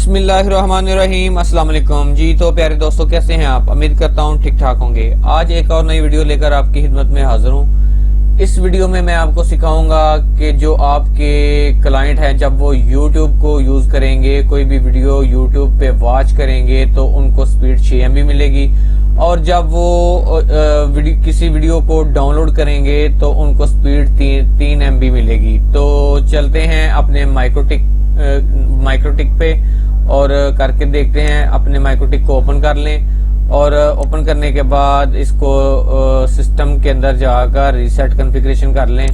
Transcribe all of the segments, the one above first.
बिस्मिल्लाहिर्रहमानिर्रहीम। अस्सलाम वालेकुम जी। तो प्यारे दोस्तों, कैसे हैं आप? उम्मीद करता हूँ ठीक ठाक होंगे। आज एक और नई वीडियो लेकर आपकी खिदमत में हाजिर हूँ। इस वीडियो में मैं आपको सिखाऊंगा कि जो आपके क्लाइंट हैं, जब वो YouTube को यूज करेंगे, कोई भी वीडियो YouTube पे वॉच करेंगे तो उनको स्पीड 6 MB मिलेगी, और जब वो किसी वीडियो को डाउनलोड करेंगे तो उनको स्पीड 3 MB मिलेगी। तो चलते हैं अपने माइक्रोटिक पे और करके देखते हैं। अपने माइक्रोटिक को ओपन कर लें और ओपन करने के बाद इसको सिस्टम के अंदर जाकर रीसेट कॉन्फ़िगरेशन कर लें।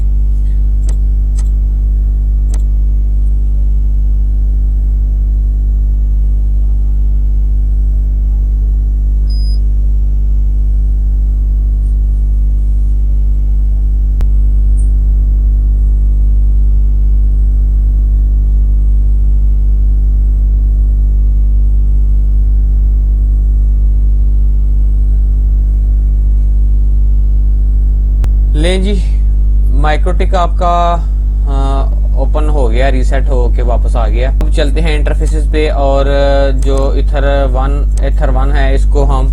लें जी, माइक्रोटिक आपका ओपन हो गया, रीसेट हो के वापस आ गया। अब चलते हैं इंटरफेसेस पे और जो ईथर वन है इसको हम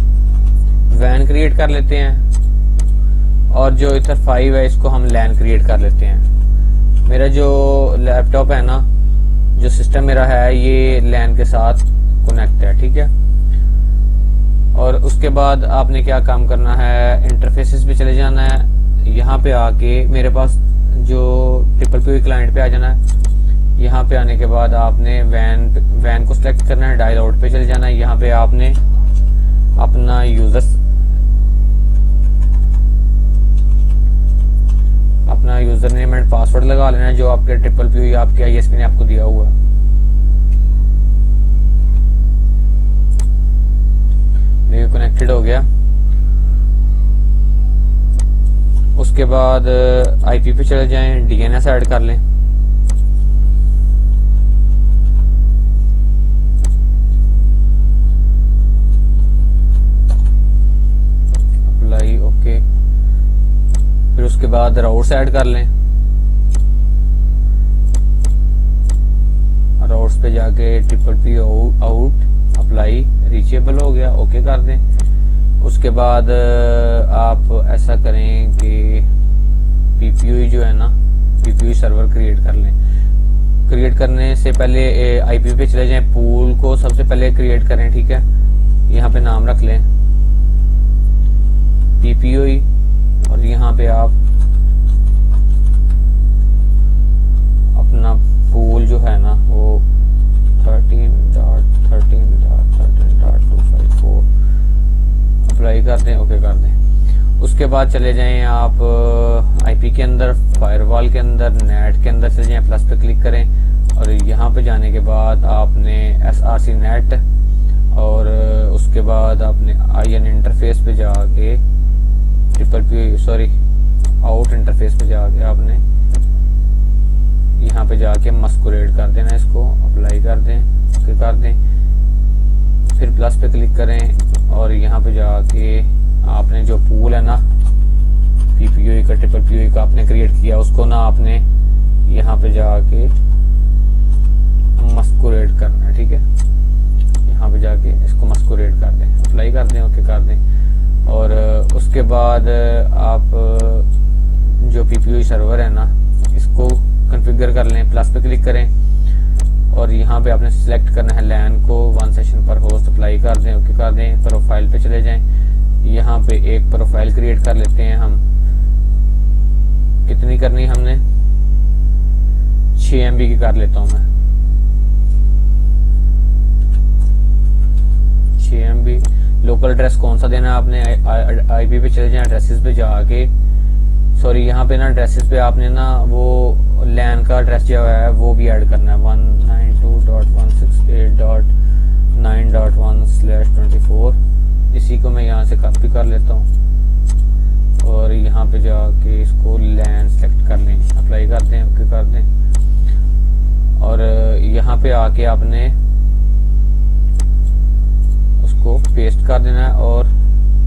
वैन क्रिएट कर लेते हैं, और जो ईथर 5 है इसको हम लैन क्रिएट कर लेते हैं। मेरा जो लैपटॉप है ना, जो सिस्टम मेरा है, ये लैन के साथ कनेक्ट है, ठीक है। और उसके बाद आपने क्या काम करना है, इंटरफेसेस पे चले जाना है। यहाँ पे आके मेरे पास जो PPP क्लाइंट पे आ जाना है। यहाँ पे आने के बाद आपने वैन को सिलेक्ट करना है, डायल आउट पे चले जाना है। यहाँ पे आपने अपना यूजर नेम एंड पासवर्ड लगा लेना है, जो आपके PPP आपके ISP ने आपको दिया हुआ है। देखिए कनेक्टेड हो गया। उसके बाद IP पे चले जाएं, DNS ऐड कर लें। Apply, okay. फिर उसके बाद राउट्स ऐड कर लें। राउट्स पे जाके PPP आउट अप्लाई रीचेबल हो गया, ओके कर दें। उसके बाद आप ऐसा करें कि PPU जो है ना, PPU सर्वर क्रिएट कर लें। क्रिएट करने से पहले IP पे चले जाएं, पूल को सबसे पहले क्रिएट करें, ठीक है। यहाँ पे नाम रख लें PPU, और यहाँ पे आप अपना पूल जो है ना वो 13.13.13.254 अप्लाई कर दें, ओके कर दें। उसके बाद चले जाएं आप IP के अंदर, फायरवॉल के अंदर, नेट के अंदर चले जाएं, प्लस पे क्लिक करें, और यहाँ पे जाने के बाद आपने SRC नेट, और उसके बाद आपने IN इंटरफेस पे जाके आउट इंटरफेस पे जाके आपने यहाँ पे जाके मस्कुरेट कर देना, इसको अप्लाई कर दें, ओके कर दें। फिर प्लस पे क्लिक करें और यहाँ पे जाके आपने जो पूल है ना PPU का, PPP का आपने क्रिएट किया, उसको ना आपने यहाँ पे जाके मस्कुरेट करना है, ठीक है। यहाँ पे जाके इसको मस्कुरेट कर दें, अप्लाई कर दें, ओके कर दें। और उसके बाद आप जो PPU सर्वर है ना, इसको कॉन्फ़िगर कर लें, प्लस पे क्लिक करें, और यहाँ पे आपने सिलेक्ट करना है लैन को, 1 सेशन पर होस्ट, अप्लाई कर दें, ओके कर दें। प्रोफाइल पे चले जाएं, यहाँ पे एक प्रोफाइल क्रिएट कर लेते हैं हम। कितनी करनी हमने, 6 MB की कर लेता हूँ मैं, 6 MB। लोकल एड्रेस कौन सा देना है आपने, IP पे चले जाएं, एड्रेसेस पे जाके, सॉरी यहाँ पे ना एड्रेसेस पे आपने ना वो लैन का एड्रेस जो है वो भी ऐड करना है, 192.168.9.1/24। इसी को मैं यहाँ से कॉपी कर लेता हूँ, और यहाँ पे जाके इसको लैन सेलेक्ट कर लें, अप्लाई कर दें, ओके कर दें। और यहाँ पे आके आपने उसको पेस्ट कर देना है, और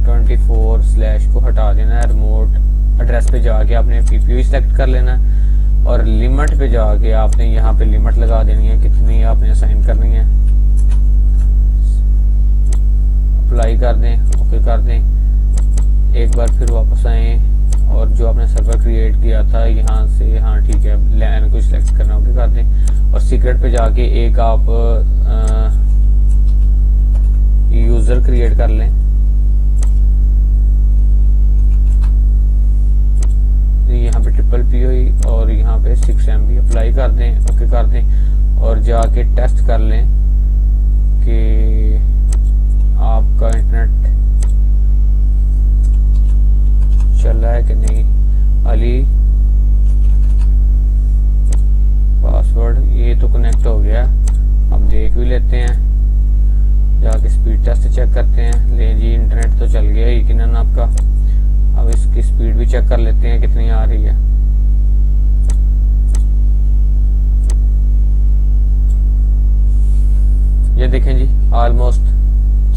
24/ को हटा देना है। रिमोट एड्रेस पे जाके आपने PPU सेलेक्ट कर लेना है, और लिमिट पे जाके आपने यहाँ पे लिमिट लगा देनी है, कितनी आपने असाइन करनी है। कर दें, ओके कर दें। एक बार फिर वापस आए और जो आपने सर्वर क्रिएट किया था यहाँ से, हाँ ठीक है, लैन को सिलेक्ट करना, ओके कर दें। और सीक्रेट पे जाके एक आप यूजर क्रिएट कर लें। यहाँ पे PPP और यहाँ पे 6 MB अप्लाई कर दें, ओके कर दें। और जाके टेस्ट कर लें कि आपका इंटरनेट चल रहा है कि नहीं। अली पासवर्ड, ये तो कनेक्ट हो गया। अब देख भी लेते हैं, जाके स्पीड टेस्ट चेक करते हैं। ले जी, इंटरनेट तो चल गया यकीनन आपका। अब इसकी स्पीड भी चेक कर लेते हैं कितनी आ रही है। ये देखें जी, ऑलमोस्ट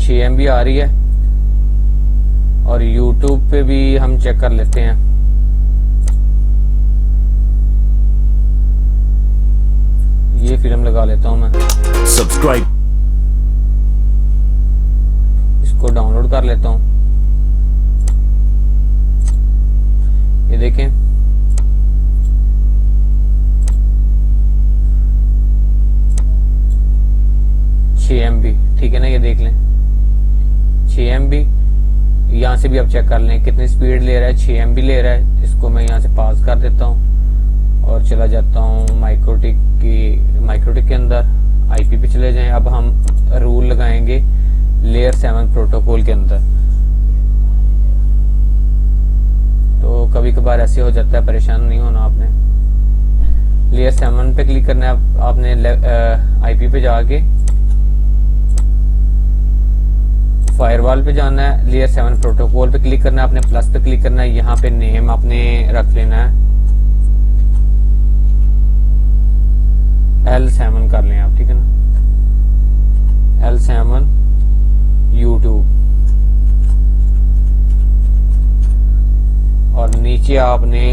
6 MB आ रही है। और YouTube पे भी हम चेक कर लेते हैं। ये फिल्म लगा लेता हूं मैं, सब्सक्राइब, इसको डाउनलोड कर लेता हूं। ये देखें, MB, ठीक है ना, ये देख लें 6 MB। यहाँ से भी आप चेक कर लें कितनी स्पीड ले रहा है, 6 MB ले रहा है। इसको मैं यहाँ से पास कर देता हूँ और चला जाता हूँ माइक्रोटिक के अंदर। IP पे चले जाएं। अब हम रूल लगाएंगे लेयर 7 प्रोटोकॉल के अंदर। तो कभी कभार ऐसे हो जाता है, परेशान नहीं होना आपने। लेयर 7 पे क्लिक करना है आपने। IP पे जाके फायरवॉल पे जाना है, लेयर 7 प्रोटोकॉल पे क्लिक करना है आपने, प्लस पे क्लिक करना है। यहाँ पे नेम आपने रख लेना है L7 कर लें आप, ठीक है ना, L7 YouTube। और नीचे आपने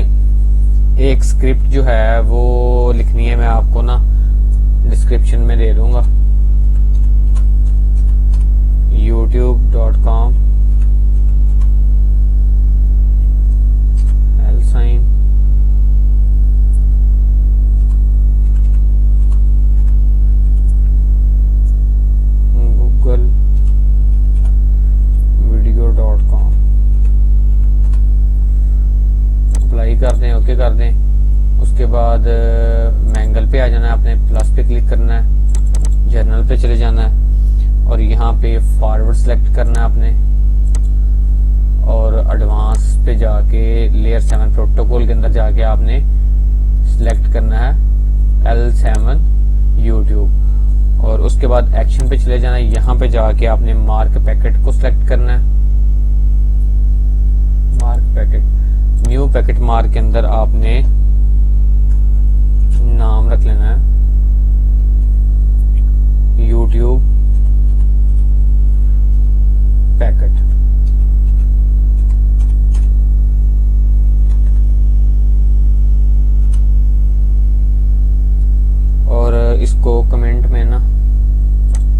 एक स्क्रिप्ट जो है वो लिखनी है, मैं आपको ना डिस्क्रिप्शन में दे दूंगा। youtube.com L7 Google video.com apply कर दें, ओके कर दें। उसके बाद मैंगल पे आ जाना है आपने, प्लस पे क्लिक करना है, जर्नल पे चले जाना है और यहाँ पे फॉरवर्ड सेलेक्ट करना है आपने। और एडवांस पे जाके लेयर 7 प्रोटोकॉल के अंदर जाके आपने सिलेक्ट करना है L7 YouTube। और उसके बाद एक्शन पे चले जाना है। यहाँ पे जाके आपने मार्क पैकेट को सिलेक्ट करना है। Mark packet, new packet mark के अंदर आपने नाम रख लेना है YouTube पैकेट। और इसको कमेंट में ना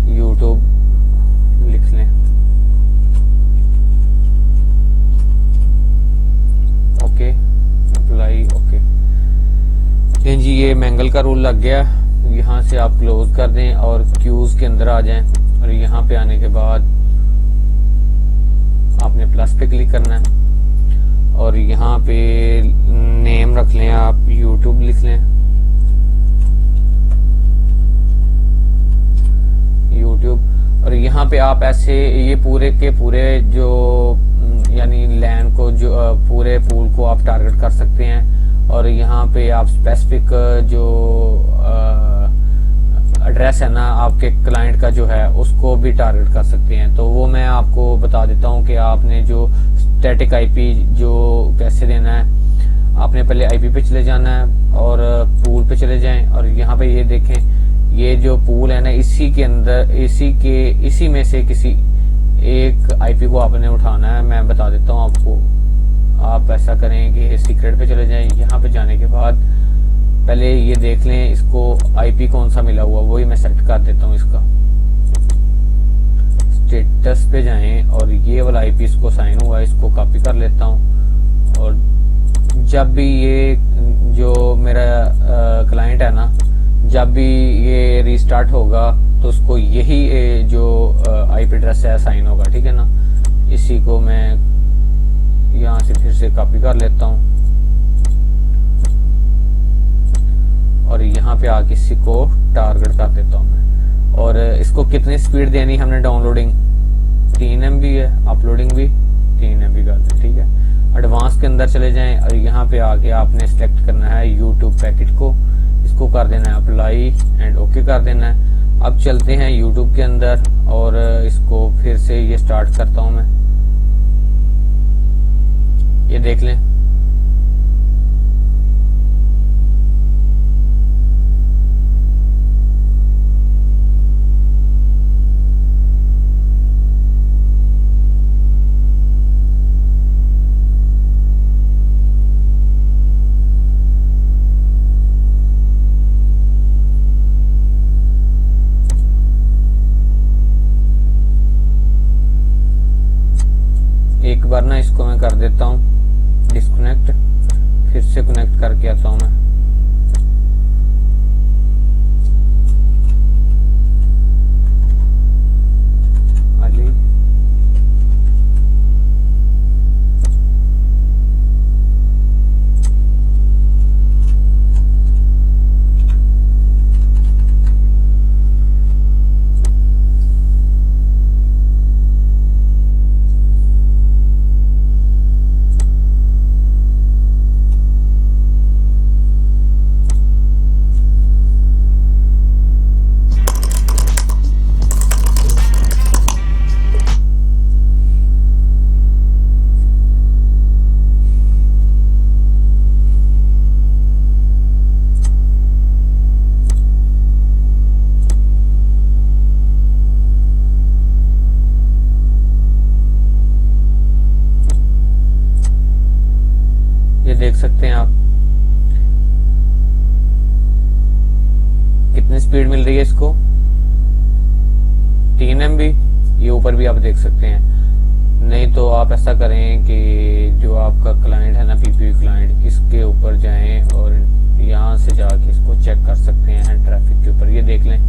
YouTube लिख लें, ओके अप्लाई, ओके। जी, ये मैंगल का रूल लग गया। यहाँ से आप क्लोज कर दें और क्यूज के अंदर आ जाएं। और यहाँ पे आने के बाद आपने प्लस पे क्लिक करना है और यहाँ पे नेम रख लें आप, YouTube लिख लें, YouTube। और यहाँ पे आप ऐसे ये पूरे के पूरे जो यानी लैन को, जो पूरे पूल को आप टारगेट कर सकते हैं। और यहाँ पे आप स्पेसिफिक जो एड्रेस है ना आपके क्लाइंट का जो है उसको भी टारगेट कर सकते हैं। तो वो मैं आपको बता देता हूँ कि आपने जो स्टैटिक IP जो कैसे देना है। आपने पहले IP पे चले जाना है और पूल पे चले जाएं और यहाँ पे ये देखें, ये जो पूल है ना इसी के अंदर इसी में से किसी एक IP को आपने उठाना है। मैं बता देता हूँ आपको। आप ऐसा करें कि सीक्रेट पे चले जाएं। यहाँ पे जाने के बाद पहले ये देख लें इसको IP कौन सा मिला हुआ, वही मैं सेलेक्ट कर देता हूँ। इसका स्टेटस एड्रेस पे जाएं और ये वाला आईपी इसको साइन हुआ है, इसको कॉपी कर लेता हूँ। और जब भी ये जो मेरा क्लाइंट है ना, जब भी ये रीस्टार्ट होगा तो उसको यही जो आईपी एड्रेस है साइन होगा, ठीक है ना। इसी को मैं यहाँ से फिर से कॉपी कर लेता हूँ और यहाँ पे आके इसी को टारगेट कर देता हूँ मैं। और इसको कितनी स्पीड देनी हमने, डाउनलोडिंग 3 MB है, अपलोडिंग भी 3 MB कर दें, ठीक है। एडवांस के अंदर चले जाएं और यहाँ पे आके आपने सिलेक्ट करना है यूट्यूब पैकेज को, इसको कर देना है अप्लाई एंड ओके कर देना है। अब चलते हैं यूट्यूब के अंदर और इसको फिर से ये स्टार्ट करता हूं मैं। ये देख लें, एक बार ना इसको मैं कर देता हूं डिस्कनेक्ट, फिर से कनेक्ट करके आता हूं मैं। अली ये देख सकते हैं आप कितनी स्पीड मिल रही है इसको, 3 MB। ये ऊपर भी आप देख सकते हैं। नहीं तो आप ऐसा करें कि जो आपका क्लाइंट है ना, पीपीवी क्लाइंट, इसके ऊपर जाएं और यहाँ से जाके इसको चेक कर सकते हैं ट्रैफिक के ऊपर। ये देख लें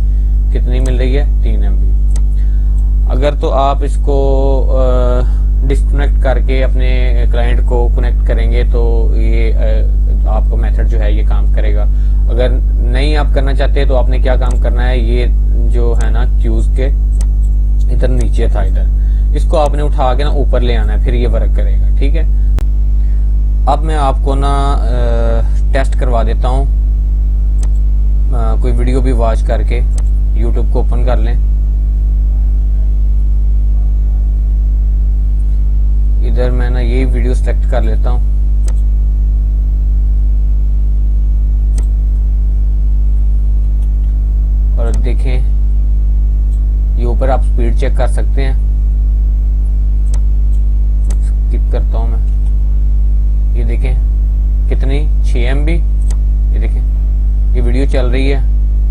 कितनी मिल रही है, 3 MB। अगर तो आप इसको डिस्कनेक्ट करके अपने क्लाइंट को कनेक्ट करेंगे तो ये आपका मेथड जो है ये काम करेगा। अगर नहीं आप करना चाहते तो आपने क्या काम करना है, ये जो है ना क्यूज के इधर नीचे था, इधर इसको आपने उठा के ना ऊपर ले आना है, फिर ये वर्क करेगा, ठीक है। अब मैं आपको ना टेस्ट करवा देता हूँ, कोई वीडियो भी वॉच करके। यूट्यूब को ओपन कर लें, इधर मैं ना ये वीडियो सेलेक्ट कर लेता हूं और देखें ये ऊपर आप स्पीड चेक कर सकते हैं। स्किप करता हूं मैं। ये देखें कितनी, 6 MB। ये देखें ये वीडियो चल रही है।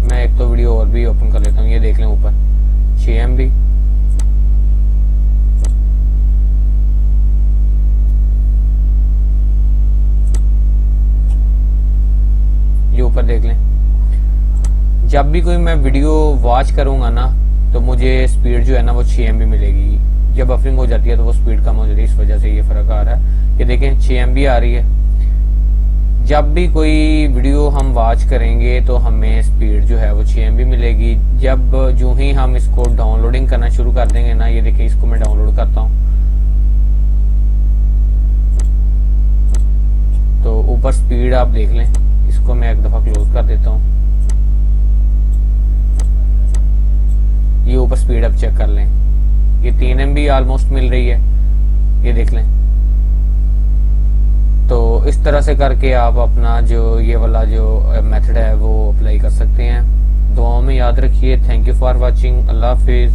मैं एक तो वीडियो और भी ओपन कर लेता हूं। ये देख लें ऊपर 6 MB। ये ऊपर देख लें। जब भी कोई मैं वीडियो वॉच करूंगा ना तो मुझे स्पीड जो है ना वो 6 MB मिलेगी। जब बफरिंग हो जाती है तो वो स्पीड कम हो जाती है, इस वजह से ये फर्क आ रहा है। ये देखें 6 MB आ रही है। जब भी कोई वीडियो हम वॉच करेंगे तो हमें स्पीड जो है वो 6 MB मिलेगी। जब जो ही हम इसको डाउनलोडिंग करना शुरू कर देंगे ना, ये देखिए इसको मैं डाउनलोड करता हूँ तो ऊपर स्पीड आप देख लें। इसको मैं एक दफा क्लोज कर देता हूँ। ये ऊपर स्पीड अब चेक कर लें, ये 3 MB ऑलमोस्ट मिल रही है। ये देख लें। तो इस तरह से करके आप अपना जो ये वाला जो मेथड है वो अप्लाई कर सकते हैं। दुआओं में याद रखिए। Thank you for watching. Allah Hafiz.